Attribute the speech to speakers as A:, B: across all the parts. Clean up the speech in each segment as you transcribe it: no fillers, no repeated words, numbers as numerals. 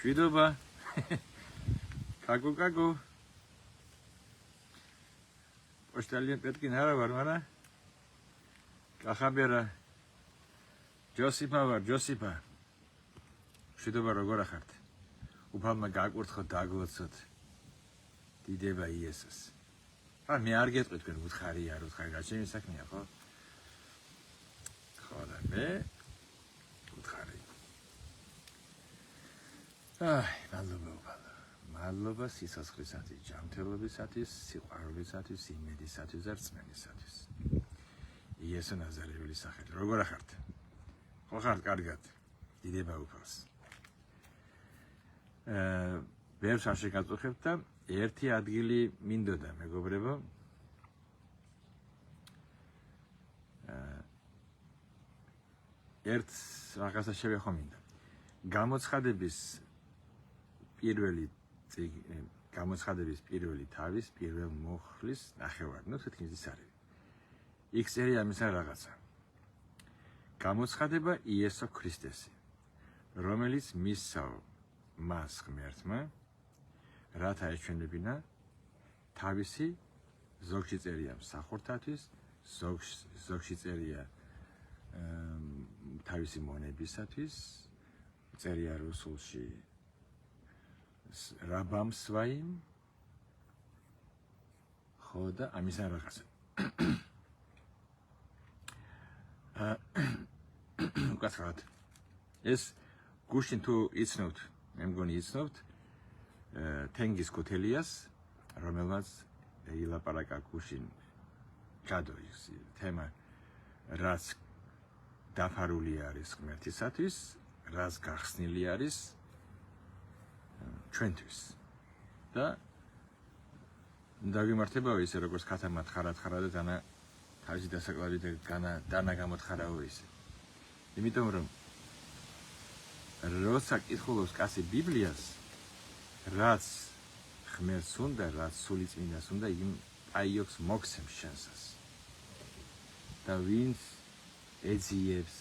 A: შვიდობა. კაკუ. პოშტალიან პეტკინ არა ვარ, მაგრამ კახაბერა ჯოსიპა ვარ, ჯოსიპა. შვიდობა როგორ ახართ? უფალმა გაკურთხოთ, დაგლოცოთ. დიდება იესოს. მე არ გეტყვი თქვენ უთხარია, არ უთხარი, რა ჩემი საქმეა, ხო? ხო და მე უთხარი. მადლობა სიცოცხლისათვის, ჯანმრთელობისათვის, სიყვარულისათვის, იმედისათვის და რწმენისათვის. იესო ნაზარეველის სახელით. როგორ ახართ? ხო ხართ კარგად? დიდება უფალს. ბევრს არ შეგაწუხებთ და ერთი ადგილი მინდოდა, მეგობრებო. ერთ რაღაცა შევეხო მინდა. გამოცხადების პირველი თავის, პირველ მოხლის ნახევარი, ნუ თითქმის ის არის. იქ წერია ამისა რაღაცა. გამოცხადება იესო ქრისტესი, რომელიც მისსაო მას ღმერთმა, რათა ეჩვენებინა თავისი, ზოგში წერია მსახურთათვის, ზოგში წერია თავისი მონებისათვის, წერია რუსულში რაბამ სვაიმ, ხო და ამისა რაღაცა. უკაცრავად. ეს გუშინ თუ იცნობთ, მე მგონი იცნობთ, თენგიზ ქუთელიას, რომელმაც ილაპარაკა გუშინ ჯადო ის თემა, რაც დაფარული არის ღმერთისათვის, რაც გახსნილი არის ჩვენთვის. და დაგემართებაო ისე როგორც ქათამათ ხარათხარა და დანა თავისი დასაკლავი დანა გამოთხარავო ისე. იმიტომ რომ როცა კითხულობს კაცი ბიბლიას, რაც ღმერთს უნდა, რაც სულიწმინდას უნდა, იმ აიოქს მოგცემს შანსას. და ვინც ეძიებს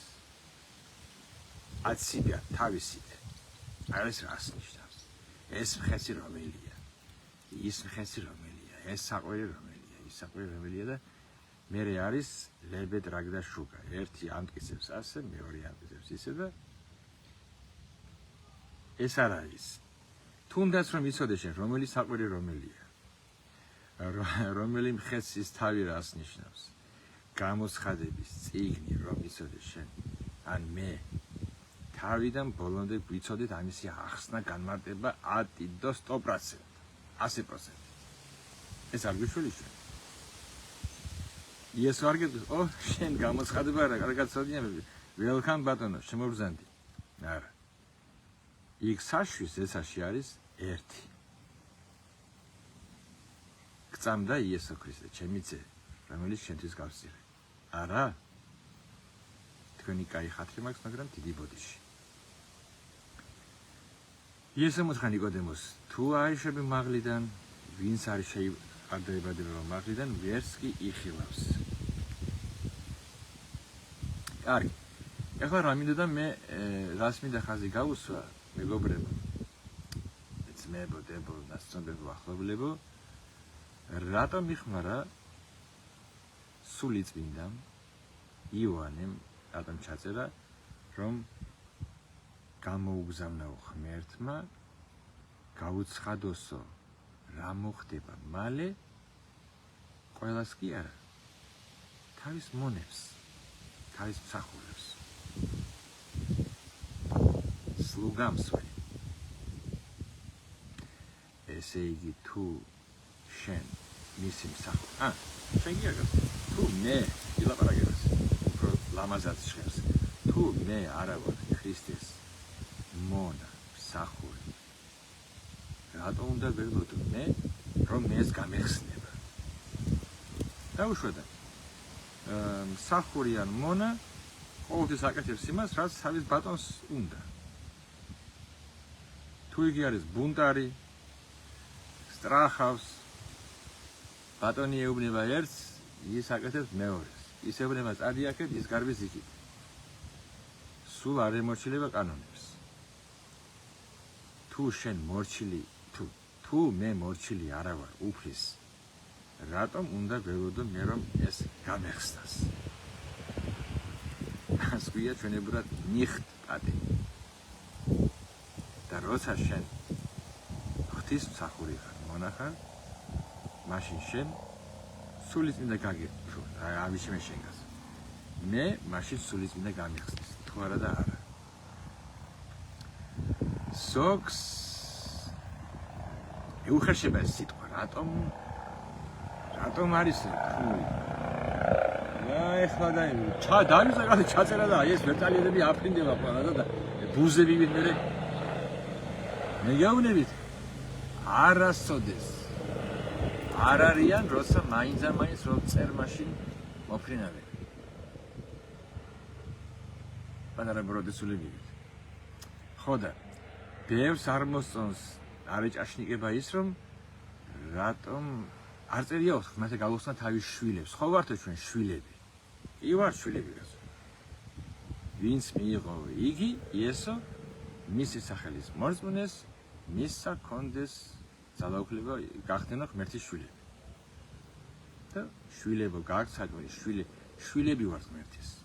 A: აციბია თავისით, არის რას ნიშნავს. ეს მხეცი რომელია, ის მხეცი რომელია, ეს საყვირი რომელია, ის საყვირი რომელია და მერე არის ლებედ რაგ და შუგა. ერთი ამტკიცებს ასე, მეორე ამტკიცებს ისე და ეს არ არის. თუნდაც რომ იცოდე შენ, რომელი საყვირი რომელია, რომელი მხეცის თავი რას ნიშნავს. გამოცხადების წიგნი რომ იცოდე შენ, ან მე თავიდან ბოლომდე ვიცოდით ამისი ახსნა, განმარტება 10 და 100%, 100%. ეს არ გიშველი შენ. იესო არ გეტყვის, შენ გამოცხადება რა, კარგად ცოდნიამები. ველკამ ბატონო, შემობრძანდი. არა. იქ საშვის ესაში არის ერთი. გწამდა იესო ქრისტე, ჩემი ძე, რომელიც შენთვის გავსწირე. არა. თქვენი კაი ხათრი მაქვს, მაგრამ დიდი ბოდიში. იესო მოთხრა ნიკოდემოს, თუ აიშები მაღლიდან, ვინც არის არ დაებადება მაღლიდან, ვერც კი იხილავს. კარგი. ეხლა რა მინდოდა მე რას მინდა ხაზი გავუსვა, მეგობრებო. ძმებო, დებო, ნაცნობებო, ახლობლებო, რატომ მიხმარა სულიწმინდამ იოანემ რატომ ჩაწერა, რომ გამოუგზავნაო ღმერთმა, გაუცხადოსო რა მოხდება მალე, ყველას კი არა, თავის მონებს, თავის მსახურებს, სლუგამს ვარ. ესე იგი თუ შენ მისი მსახური, შენ კი აგარ, თუ მე ილაპარაკებს, უფრო ლამაზად ჟღერს, თუ მე არა ვარ ქრისტეს მონა, მსახური, რატომ უნდა ვეღლოდო მე, რომ ეს გამეხსნება. დაუშვედა. მსახური ან მონა ყოველთვის აკეთებს იმას, რაც თავის ბატონს უნდა. თუ იგი არის ბუნტარი, სტრახავს, ბატონი ეუბნება ერთს, ის აკეთებს მეორეს. ის ეუბნება წადიაკეთ, ის გარბის იქით. სულ არ ემორჩილება კანონებს. თუ შენ მორჩილი თუ მე მორჩილი არა ვარ უფლის რატომ უნდა ველოდო მე რომ ეს გამეხსნასას გვია ჩვენებურად ნიხტ პატი და როცა შენ ღვთის მსახური ხარ მონახარ მაშინ შენ სულიწმინდა გაგიხსნა ავიშმე შენგას მე მაშინ სულიწმინდა გამიხსნის თუ არა და არა სოქს ეუხერშება ეს სიტყვა რატომ არის ფული ეხლა და დავიზაგალე ჩაწერა და ეს ვერტალიები აფრინდება ყველა და ბუზები ვინმე მე გავნებით არასოდეს არ არიან როცა მაინც რო წერ მაშინ მოფრინავენ პანარა ბროდესულები ხო და ბევრს არ მოსწონს არ ეჭაშნიკება ის რომ რატომ არ წერია ხმასე გავხსნა თავის შვილებს ხო ვართო ჩვენ შვილები კი ვარ შვილები გასო ვინც მიიღო იგი იესო მისი სახელის მორწმუნეს მისცა კონდეს ძალაუფლება გახდენა ღმერთის შვილები და შვილებო გაგცადო შვილები ვართ ღმერთის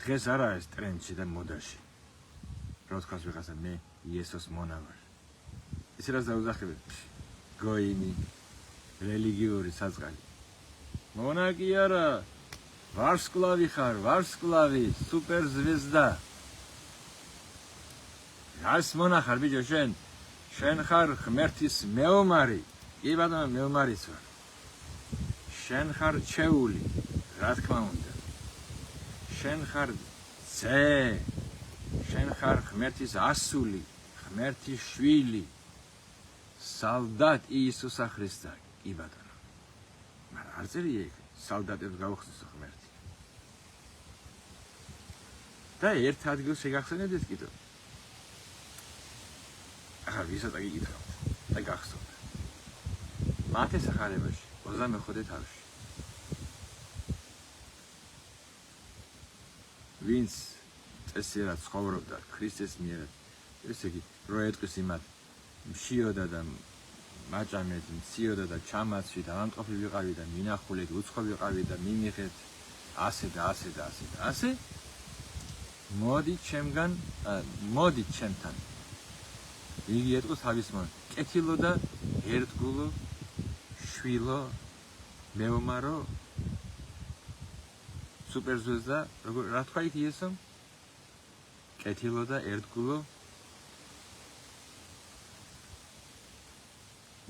A: დღეს არა ეს ტრენდში და მოდაში რო თქვას ვიღაცა მე იესოს მონა ვარ ისე რაც დაუძახებენ გოინი რელიგიური საწყალი მონა კი არა ვარსკვლავი ხარ ვარსკვლავი სუპერზვეზდა რას მონა ხარ ბიჭო შენ ხარ ღმერთის მეომარი კი ბატონო მეომარიც ვარ შენ ხარ ჩეული რა თქმა უნდა შენ ხარ ძე შენ ხარ ღმერთის ასული ღმერთის შვილი სალდატ იისუსა ქრისტე კი ბატონო მაგრამ არ წერია იქ სალდატებს გავხსნეს ღმერთი და ერთ ადგილს შეგახსენებთ კიდევ ახლა ვისაც გიკითხავთ და გახსოვთ მათეს ახალებაში 25 თავში ვინც წესიერად ცხოვრობდა ქრისტეს მიერად ესე იგი რო ეტყვის იმათ მშიოდა და მაჭამეთ მციოდა და ჩამაცვით ამამყოფი ვიყავი და მინახულეთ უცხო ვიყავი და მიმიღეთ ასე და ასე და ასე და ასე მოდი ჩემთან იგი ეტყვის თავის მონ კეთილო და ერთგულო შვილო მეომარო სუპერზვეზდა რა თქვა იქ იესომ კეთილო და ერთგულო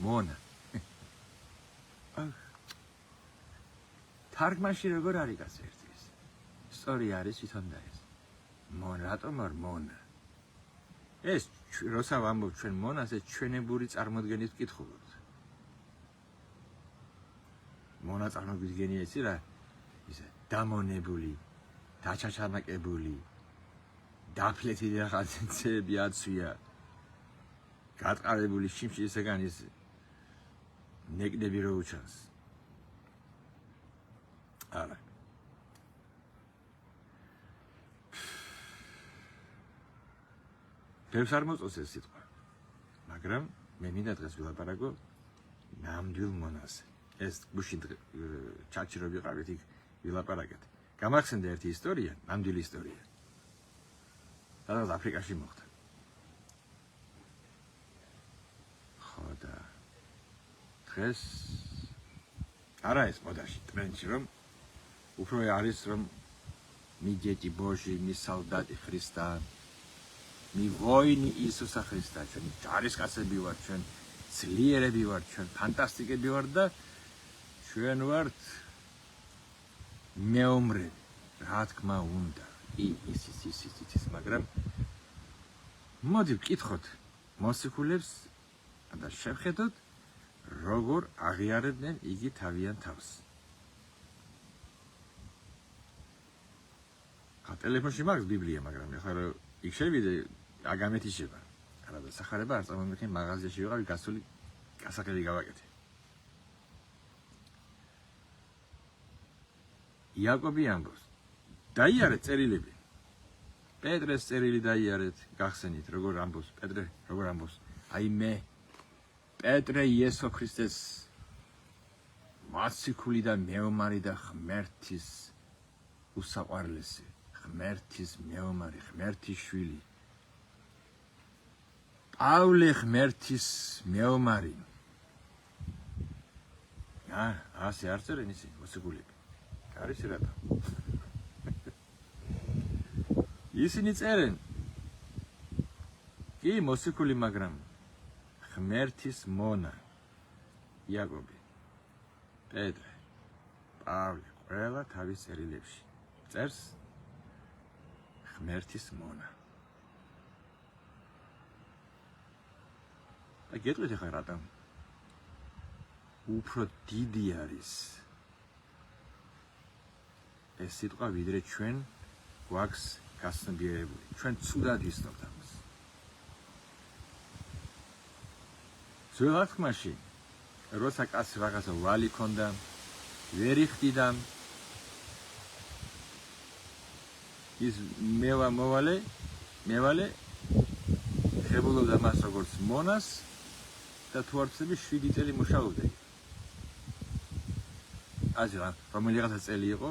A: მონა თარგმანში როგორ არის კაცო ერთის სწორი არის თვითონ და ეს მონა რატომ არ მონა ეს როცა ვამბობ ჩვენ მონას ეს ჩვენებური წარმოდგენით ვკითხულობთ მონა წარმოგვიდგენია იცი რა ისე დამონებული დაჩაჩანაკებული დაფლეთილი რაღაცები აცვია გატყარებული შიმში ესეგან ის ნეკნები რო უჩანს არა ბევრს არ მოწონს ეს სიტყვა მაგრამ მე მინდა დღეს ვილაპარაკო ნამდვილ მონაზე ეს გუშინ ჩატში რო ვიყავით იქ ვილაპარაკეთ გამახსენდა ერთი ისტორია ნამდვილი ისტორია სადაც აფრიკაში მოხდა ხო და დღეს არა ეს მოდაში ტრენდში რომ უფრო არის რომ მიდიეტი ბოჟი მისალდატი ქრისტა მივოინი იესოსა ქრისტა ჩვენ ჯარისკაცები ვართ ჩვენ ძლიერები ვართ ჩვენ ფანტასტიკები ვართ და ჩვენ ვართ მეომრები რა თქმა უნდა ის მაგრამ მოდი ვკითხოთ მოსიქულებს და შევხედოთ როგორ აღიარებდნენ იგი თავიან თავს ტელეფონში მაქვს ბიბლია მაგრამ ეხლა რომ იქ შევიდე აგამეთიშება არა და სახარება არ წარმომიდგენ მაღაზიაში ვიყავი გასული გასაყიდი გავაკეთე იაკობი ამბობს დაიარე წერილები პეტრეს წერილი დაიარეთ, გახსენით, როგორ ამბობს პეტრე, როგორ ამბობს. აი მე პეტრე იესო ქრისტეს მაციქული და მეომარი და ღმერთის უსაყვარლესი, ღმერთის მეომარი, ღმერთის შვილი. პავლე ღმერთის მეომარი. ასე არ წერენ ისინი, მოციქულები. არის რატო? ისინი წერენ. კი, მოციქული, მაგრამ ღმერთის მონა. იაკობი, პეტრე, პავლე, ყველა თავის წერილებში წერს ღმერთის მონა. და გეტყვით ახლა რატომ? უფრო დიდი არის ეს სიტყვა, ვიდრე ჩვენ გვაქვს გასწრებიებული. ჩვენ ცუდად ვისწავთ ამას. ძველ აღთქმაში, როცა კაცს რაღაცა ვალი ქონდა, ვერ იხდიდა, ის მევალე ხებულობდა მას როგორც მონას და თუ არ ვცდები 7 წელი მუშაობდა. აზრა, რომელიღაცა წელი იყო,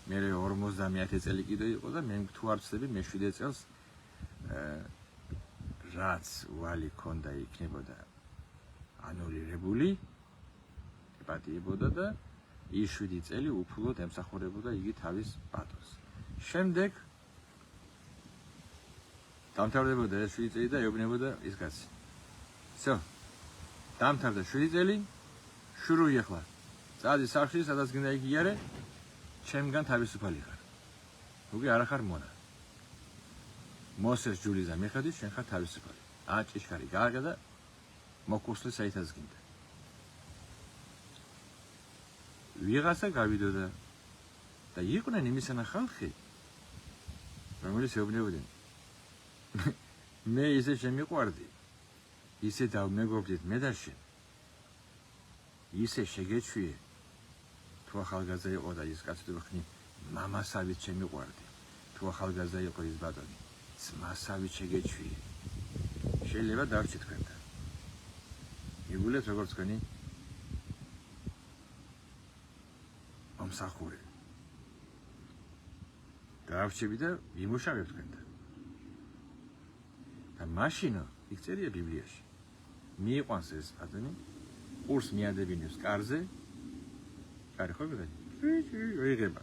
A: მე 50 წელი კიდე იყო და მე თუ არ ვცდები მე 7 წელს რაც ვალი ქონდა იქნებოდა ანულირებული, იპატიებოდა და ის 7 წელი უფლოდ ემსახურებოდა იგი თავის პატონს. შემდეგ დამთავრდებოდა ეს 7 წელი და ეუბნებოდა ის კაცი. всё. დამთავრდა 7 წელი, შურუი ახლა. წადი სახლში, სადაც გინდა იქ იარე, ჩემგან თავისუფალი ხარ. უკვე არ ხარ მონა. მოსეს ჯულიზა მიხედი, შენ ხარ თავისუფალი. ჭიშკარი გააგე და მოკუსლი საითაც გინდა. ვიღაცა გავიდოდა და იყვნენ იმისანა ხალხი, რომელიც ეუბნებოდნენ. მე ისე შემიყვარდი, ისე დავმეგობრდით მე და შენ. ისე შეგეჩვიე. თუ ახალგაზრდა იყო და ის კაცი ვხნი, მამასავით შემიყვარდი. თუ ახალგაზრდა იყო ის ბატონი, ძმასავით შეგეჩვიე. შეიძლება დავრჩი თქვენთან. იგულეთ როგორც თქვენი მომსახურე. დავრჩები და ვიმუშავებ თქვენთან. და მაშინო იქ წერია ბიბლიაში. მიიყვანს ეს ბატონი, ყურს მიადებინებს კარზე. კარი ხო გიგე? ვიღება.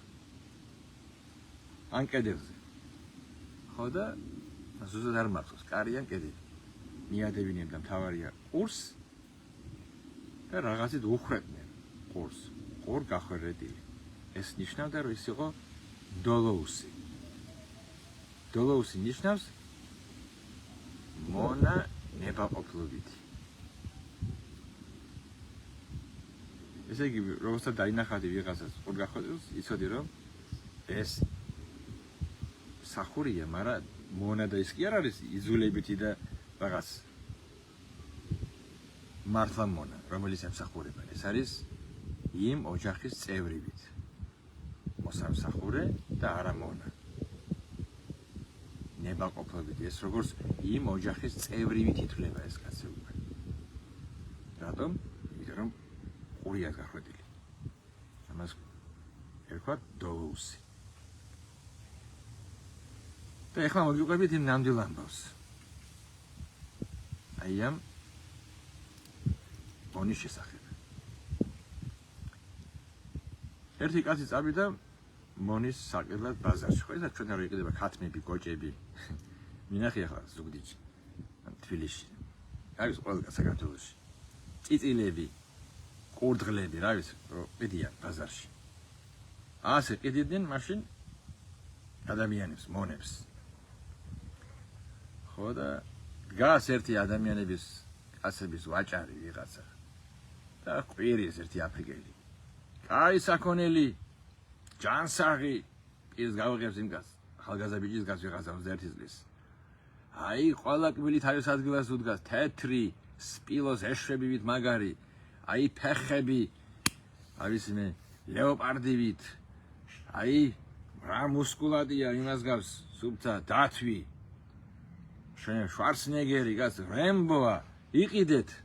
A: ან კედელზე. ხო და ზუსტად არ მახსოვს, კარი ან კედელი. მიადებინებდა მთავარია ყურს და რაღაცით უხრებდნენ ყურს. ყურ გახვერდილი. ეს ნიშნავდა, რომ ის იყო დოლოუსი. დოლოუსი ნიშნავს მონა ნებაყოფლობითი. ესე იგი, როცა დაინახავდი ვიღაცას ყურ გახვედრილს, იცოდი რომ ეს სახურია, მაგრამ მონა და ის კი არ არის იზოლებითი და რაღაც მართლა მონა, რომელიც ემსახურება. ეს არის იმ ოჯახის წევრივით. მოსამსახურე და არა მონა. ნებაყოფლობითი, ეს როგორც იმ ოჯახის წევრივით ითვლება ეს კაცი უკვე. რატომ? იმიტომ რომ ყურია გახვედილი. ამას ერქვათ დოლოუსი. და ეხლა მოგიყვებით იმ ნამდვილ ამბავს. აი ამ მონის შესახებ. ერთი კაცი წავიდა მონის საკელად ბაზარში. ხო, ეს ჩვენ არ იყიდება ქათმები, კოჭები. მინახე ახლა ზუგდიდში, თბილისში. არის ყველა საქართველოში. წიწილები, ყურდღლები, რა ვიცი, ყიდიან ბაზარში. ასე ყიდიდნენ მაშინ ადამიანებს, მონებს. ხო და დგას ერთი ადამიანების კაცების ვაჭარი ვიღაცა. და ყვირის ერთი აფრიკელი. კაი საქონელი, ჯანსაღი, ის გავიღებს იმ კაცს, ახალგაზრდა ბიჭის კაცს ვიღაცა 21 წლის. აი, ყველა კბილი თავის ადგილას უდგას, თეთრი, სპილოს ეშვებივით მაგარი, აი ფეხები, არის მე ლეოპარდივით. აი, რა მუსკულადია, იმას გავს, სუბცა დათვი შენ შვარცნეგერი გას რემბოა იყიდეთ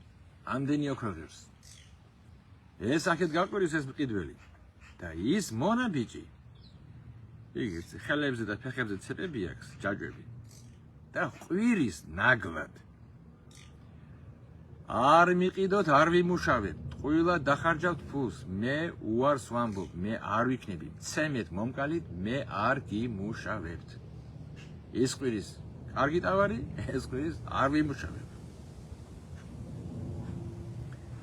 A: ამდენი ოქროღებს ეს აქეთ გაყვირის ეს მყიდველი და ის მონა ბიჭი იგი ხელებზე და ფეხებზე ცეპები აქვს ჯაჯვები და ყვირის ნაგლად არ მიყიდოთ არ ვიმუშავებ ყველა დახარჯავთ ფულს მე უარს ვამბობ მე არ ვიქნები ცემეთ მომკალით მე არ გიმუშავებთ ეს ყვირის კარგი ტავარი ეს ყვირის არ ვიმუშავებ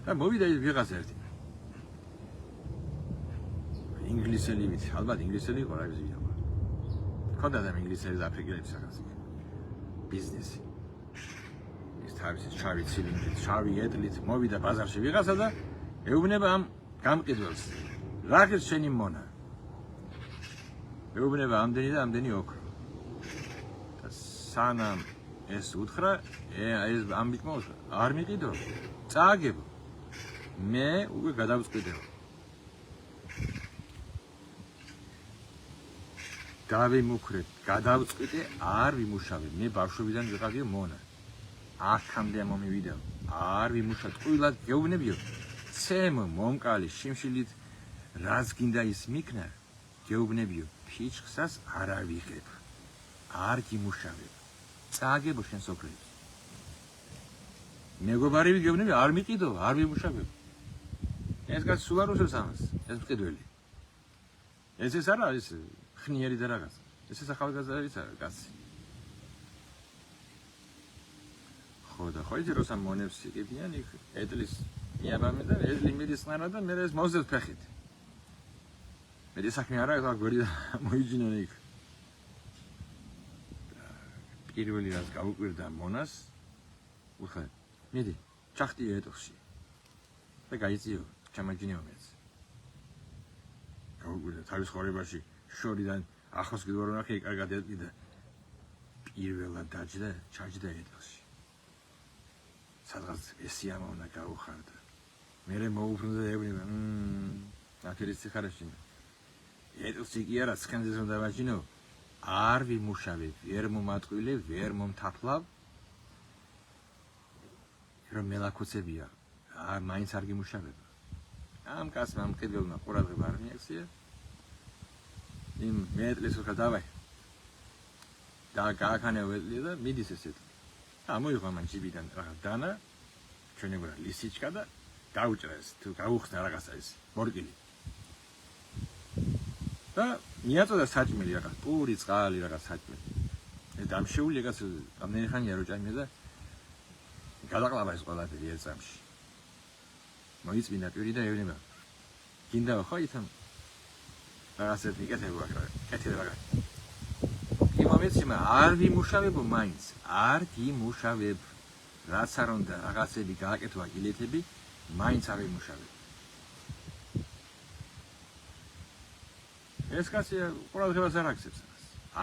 A: და მოვიდა ის ვიღაცა ერთი ინგლისელი ვიცი ალბათ ინგლისელი იყო რა ვიცი ქონდა და ინგლისელი და აფრიკელების სახაზი ბიზნესი ის თავისი შავი ცილინდრით შავი ეტლით მოვიდა ბაზარში ვიღაცა და ეუბნება ამ გამყიდველს რა ხერს შენი მონა ეუბნება ამდენი და ამდენი ოქრო და სანამ ეს უთხრა ეს ამ ბიჭმა უთხრა არ მიყიდო წააგებო მე უკვე გადავწყვიტე დავიმუქრებ გადავწყვიტე არ ვიმუშავებ მე ბავშვობიდან ვიყავი მონა აქამდე მომივიდა არ ვიმუშავებ ყვილად გეუბნებიო ცემ მომკალი შიმშილით რაც გინდა ის მიქნა გეუბნებიო ფიჭხსას არ ავიღებ არ გიმუშავებ წააგებო შენ სოფლებს მეგობარი გეუბნებიო არ მიყიდო არ ვიმუშავებ ეს კაცი სულ არ უსვამს ამას ეს მყიდველი ეს არა ის ხნიერი და რაღაც ეს ახალგაზრდა კაცი ხო და ხო ის როცა მონებს იკებიან იქ ედლის იაბამე და ედლი მიდის ყარა და მე ეს მოზებს ფეხით მე საქმე არა ეს გვერდი მოიჯინა იქ პირველი რაც გავუკვირდა მონას უხე მიდი ჩახტი ეტოში და გაიწიო ჩამაჯინეო მეც გავუკვირდა თავის ხორებაში შორიდან ახლოს კიდევ რა ნახე კარგად ეტყიდა პირველად დაჯდა ჩაჯდა ეტლში სადღაც ესიამა უნდა გაუხარდა მე მოუბრუნდა ეუბნება აფერის ხარაში ეტლში კი არა სქენზე უნდა ვაჯინო არ ვიმუშავებ ვერ მომატყვილე ვერ მომთაფლავ რომ მელაქოცებია მაინც არ გიმუშავებ ამ კაცმა მყიდველმა ყურადღება არ მიაქცია იმ მეტლის უხა დავაი და გააქანე ველი და მიდის ესეთ ამოიღო მან ჯიბიდან რაღაც დანა ჩვენებურა ლისიჩკა და დაუჭრა ეს თუ გაუხსნა რაღაცა ეს მორგილი და მიაწოდა საჭმელი რაღაც პური წყალი რაღაც საჭმელი ეს დამშეული რაღაც ამდენი ხანია რო ჭამია და გადაყლავა ეს ყველაფერი ერთ წამში მოიწმინდა პირი და ეუბნება გინდა ხო ითამ რაღაცეთ მიკეთებო აქ რა კეთილი რაღაც იმომეცი არ ვიმუშავებო მაინც არ გიმუშავებ რაც არ უნდა რაღაცები გააკეთო ილეთები მაინც არ ვიმუშავებ ეს კაცი ყურადღებას არ აქცევს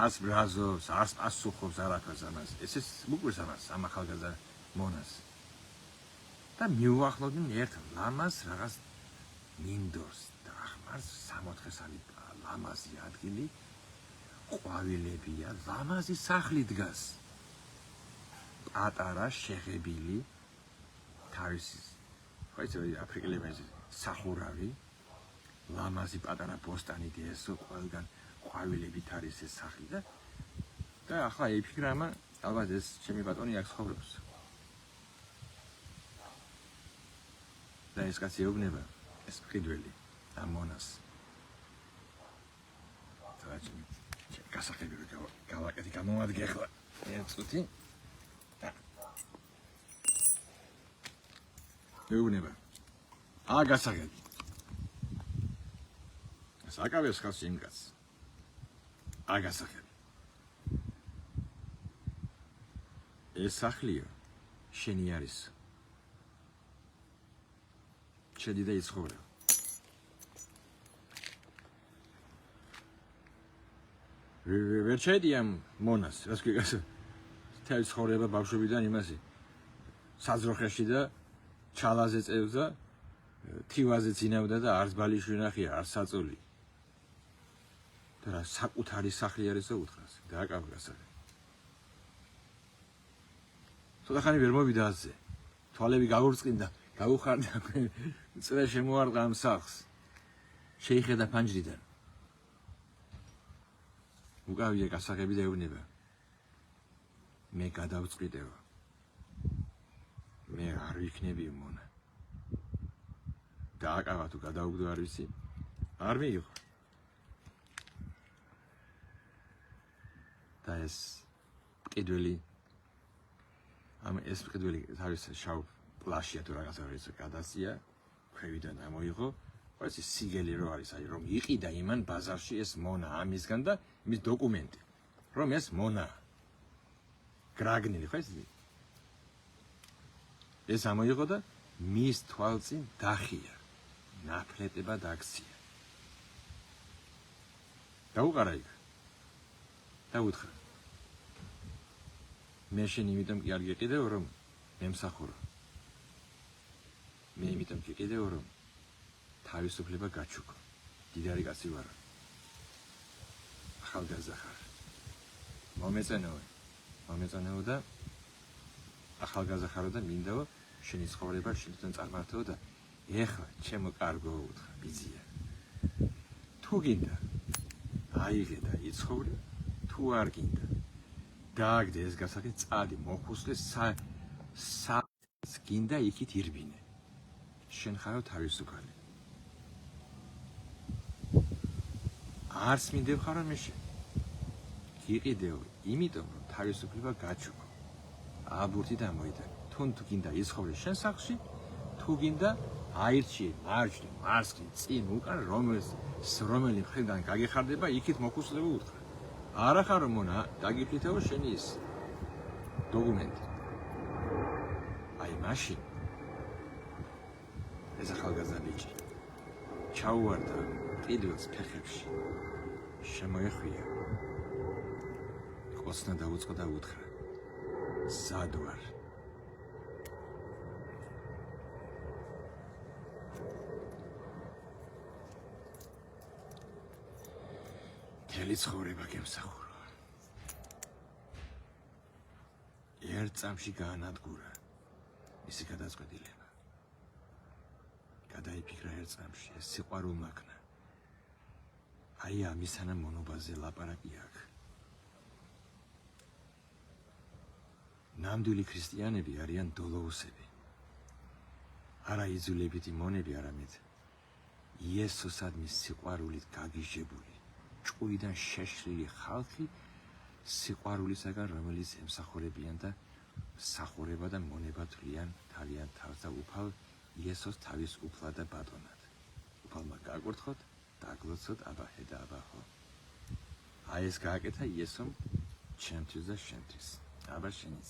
A: ას ბრაზობს ას პასუხობს არაფერს ამას ეს მუკვირს ამას ამ ახალგაზრდა მონას და მიუახლოვდნენ ერთ ლამას რაღაც მინდორს და ახმარს 64 ლამაზი ადგილი ყვავილებია ლამაზი სახლი დგას პატარა შეღებილი თავისი ხო იცი აფრიკელების სახურავი ლამაზი პატარა ბოსტანი დიესო ყველგან ყვავილებით არის ეს სახლი და ახლა ეფიქრა ამა ალბათ ეს ჩემი ბატონი აქ ცხოვრობს და ეს კაცი ეუბნება ეს მყიდველი ამ მონას თვაჭი გასახები რო გავაკეთე გამოვადგე ახლა ერთ წუთი ეუბნება გასახები საკავეს ხალხი იმ კაცს გასახები ეს სახლია შენი არის შედი და იცხოვრე ვერ შედიამ მონას რას გიგას თელ ცხოვრება ბავშვობიდან იმასი საზროხეში და ჩალაზე წევდა თივაზე ძინავდა და არც ბალიშვი ნახია არც საწოლი და რა საკუთარი სახლი არისო უთხრას დააკავა გასაგები ცოტა ხანი ვერ მოვიდა ასე თვალები გაურწყინდა გაუხარდა წრე შემოარყა ამ სახლს შეიხედა ფანჯრიდან უკავია გასაგები და ეუბნება მე გადავწყვიტეო მე არ ვიქნები მონა დააკავა თუ გადაუგდო არ ვიცი არ მიიღო და ეს მყიდველი ეს მყიდველი თავის შავ პლაშია თუ რაღაცა არის გადაცია ქვევიდან ამოიღო ეს სიგელი რო არის აი რომ იყიდა იმან ბაზარში ეს მონა ამისგან და იმის დოკუმენტი რომ ეს მონა გრაგნილი ხო ეს ამოიღო და მის თვალწინ დახია ნაფლეტება დაქცია დაუყარა იქ დაუთხა მე შენ იმიტომ კი არ გიყიდეო რომ მემსახურო მე იმიტომ კი ყიდეო რომ თავისუფლება გაჩუქო დიდარი კაცი ვარ ახალგაზრდა ხარ მომეწონეო და ახალგაზრდა ხარო და მინდაო შენი ცხოვრება შენთან წარმართეო და ეხლა ჩემო კარგო უთხრა ბიძია თუ გინდა აიღე და იცხოვრე თუ არ გინდა დააგდე ეს გასაგები წადი მოხუსლე გინდა იქით ირბინე შენ ხარო თავისუფალი არც მინდებ ხარო მე შენ გიყიდეო იმიტომ რომ თავისუფლება გაჩუქო აბურთი დამოიდა თუნ თუ გინდა იცხოვრე შენ სახლში თუ გინდა აირჩიე მარჯვნივ მარცხნივ წინ უკან რომელი მხრიდან გაგეხარდება იქით მოხუსლება უთხრა არა ხარო მონა დაგიფრითეო შენი ის დოკუმენტი აი მაშინ ეს ახალგაზრდა ბიჭი ჩაუვარდა კიდვილს ფეხებში შემოეხვია ხოსნა დაუწყო და უთხრა სად ვარ მთელი ცხოვრება გემსახურო ერთ წამში გაანადგურა მისი გადაწყვეტილება გადაიფიქრა ერთ წამში ეს სიყვარულმა ქნა აი ამისანა მონობაზე ლაპარაკი აქვს ნამდვილი ქრისტიანები არიან დოლოუსები არა იძულებითი მონები არამედ იესოსადმი სიყვარულით გაგიჟებული ჭუიდან შეშლილი ხალხი სიყვარულისაგან რომელიც ემსახურებიან და სახურება და მონება თვლიან თავიანთ თავს და უფალ იესოს თავის უფლა და ბატონად უფალმა გააკურთხოთ დაგლოცოთ აბაჰე და აბაჰო აი ეს გააკეთა იესომ ჩემთვის და შენთვის აბა შენიც